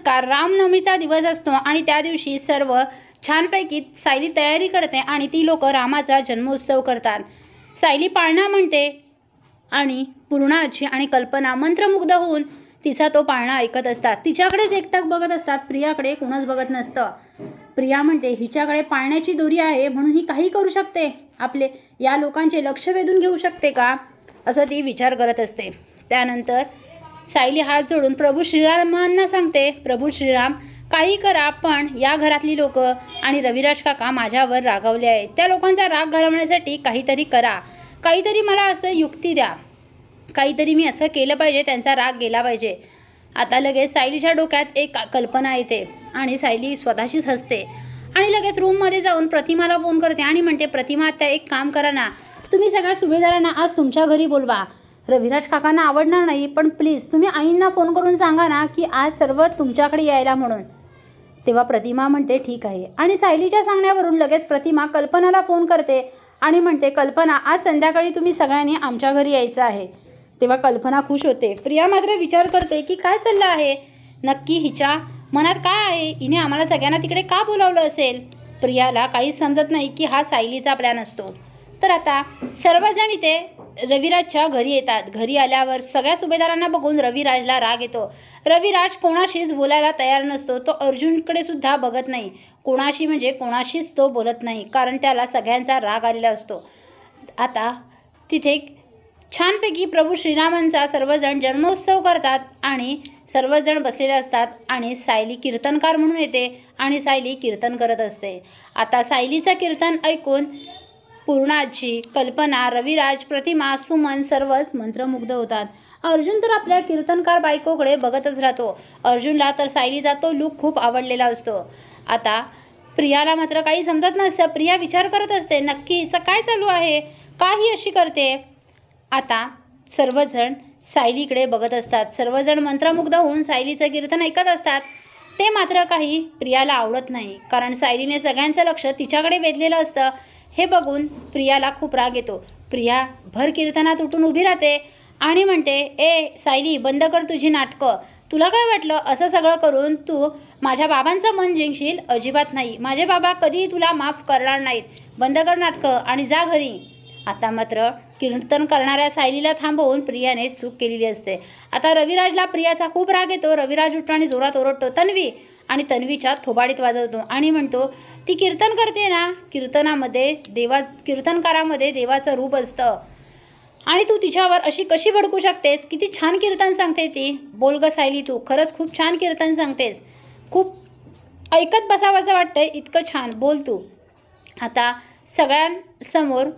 नमस्कार. रामनवमीचा दिवस असतो आणि त्या दिवशी सर्व छानपैकी सायली तयारी करते आणि ती लोक रामाचा जन्मोत्सव करतात. सायली पाळणा म्हणते आणि पूर्णा आजी आणि कल्पना मंत्रमुग्ध होऊन तिचा तो पाळणा ऐकत असतात. तिच्याकडेच एकटक बघत असतात, प्रियाकडे कोणच बघत नसतं. प्रिया म्हणते हिच्याकडे पाळण्याची दोरी आहे म्हणून ही काही करू शकते, आपले या लोकांचे लक्ष वेधून घेऊ शकते का, असं ती विचार करत असते. त्यानंतर सायली हात जोडून प्रभू श्रीरामांना सांगते, प्रभू श्रीराम काही करा, पण या घरातली लोक आणि रविराज काका माझ्यावर रागावले आहेत. त्या लोकांचा राग घालवण्यासाठी काहीतरी करा, काहीतरी मला असं युक्ती द्या, काहीतरी मी असं केलं पाहिजे, त्यांचा राग गेला पाहिजे. आता लगेच सायलीच्या डोक्यात एक कल्पना येते आणि सायली स्वतःशीच हसते आणि लगेच रूममध्ये जाऊन प्रतिमाला फोन करते आणि म्हणते, प्रतिमा त्या एक काम करा ना, तुम्ही सगळ्या सुभेदारांना आज तुमच्या घरी बोलवा. रविराज काकांना आवडणार नाही, पण प्लीज तुम्ही आईंना फोन करून सांगा ना की आज सर्व तुमच्याकडे यायला म्हणून. तेव्हा प्रतिमा म्हणते ठीक आहे आणि सायलीच्या सांगण्यावरून लगेच प्रतिमा कल्पनाला फोन करते आणि म्हणते, कल्पना आज संध्याकाळी तुम्ही सगळ्यांनी आमच्या घरी यायचं आहे. तेव्हा कल्पना खुश होते. प्रिया मात्र विचार करते की काय चाललं आहे नक्की, हिच्या मनात काय आहे, हिने आम्हाला सगळ्यांना तिकडे का बोलावलं असेल. प्रियाला काहीच समजत नाही की हा सायलीचा प्लॅन असतो. तर आता सर्वजण इथे रविराजच्या घरी येतात. घरी आल्यावर सगळ्या सुभेदारांना बघून रविराजला राग येतो. रविराज कोणाशीच बोलायला तयार नसतो. तो अर्जुनकडे सुद्धा बघत नाही, कोणाशी म्हणजे कोणाशीच तो बोलत नाही, कारण त्याला सगळ्यांचा राग आलेला असतो. आता तिथे छानपैकी प्रभू श्रीरामांचा सर्वजण जन्मोत्सव करतात आणि सर्वजण बसलेले असतात आणि सायली कीर्तनकार म्हणून येते आणि सायली कीर्तन करत असते. आता सायलीचं कीर्तन ऐकून पूर्णा आजी, कल्पना, रविराज, प्रतिमा, सुमन सर्वच मंत्रमुग्ध होतात. अर्जुन तर आपल्या कीर्तनकार बायकोकडे बघतच राहतो. अर्जुनला तर सायलीचा तो लूक खूप आवडलेला असतो. आता प्रियाला मात्र काही समजत नसतं. प्रिया विचार करत असते नक्की हिचं काय चालू आहे, का ही अशी करते. आता सर्वजण सायलीकडे बघत असतात. सर्वजण मंत्रमुग्ध होऊन सायलीचं कीर्तन ऐकत असतात. ते मात्र काही प्रियाला आवडत नाही, कारण सायलीने सगळ्यांचं लक्ष तिच्याकडे वेधलेलं असतं. हे बघून प्रियाला खूप राग येतो. प्रिया भर कीर्तनात उठून उभी राहते आणि म्हणते, ए सायली बंद कर तुझी नाटकं. तुला काय वाटलं असं सगळं करून तू माझ्या बाबांचं मन जिंकशील? अजिबात नाही, माझे बाबा कधीही तुला माफ करणार नाहीत. बंद कर नाटकं आणि जा घरी. आता मात्र कीर्तन करणाऱ्या सायलीला थांबवून प्रियाने चूक केलेली असते. आता रविराजला प्रियाचा खूप राग येतो. रविराज उठतो आणि जोरात ओरडतो, तन्वी, आणि तन्वीच्या थोबाडीत वाजवतो आणि म्हणतो, ती कीर्तन करते ना, कीर्तनकारामध्ये देवाचं रूप असतं आणि तू तिच्यावर अशी कशी भडकू शकतेस. किती छान कीर्तन सांगते ती. बोल ग सायली, तू खरंच खूप छान कीर्तन सांगतेस, खूप ऐकत बसावंसं वाटतंय, इतकं छान बोल तू. आता सगळ्यांसमोर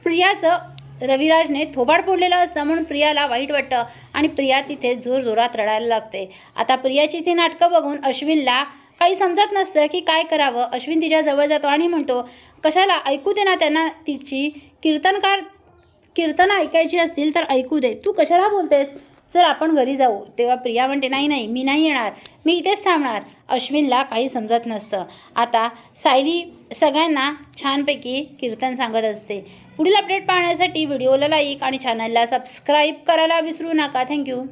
प्रियाचं रविराजने थोबाड फोडलेलं असतं म्हणून प्रियाला वाईट वाटतं आणि प्रिया तिथे जोरजोरात रडायला लागते. आता प्रियाची ती नाटकं बघून अश्विनला काही समजत नसतं की काय करावं. अश्विन तिच्या जवळ जातो आणि म्हणतो, कशाला, ऐकू दे ना त्यांना, तिची कीर्तनं ऐकायची असतील तर ऐकू दे, तू कशाला बोलतेस, चल आपण घरी जाऊ. तेव्हा प्रिया म्हणते, नाही नाही मी नाही येणार, मी इथेच थांबणार. अश्विनला काही समजत नसतं. आता सायली सगळ्यांना छानपैकी कीर्तन सांगत असते. पुढील अपडेट पाहण्यासाठी व्हिडिओला लाईक आणि चॅनलला सबस्क्राईब करायला विसरू नका. थँक्यू.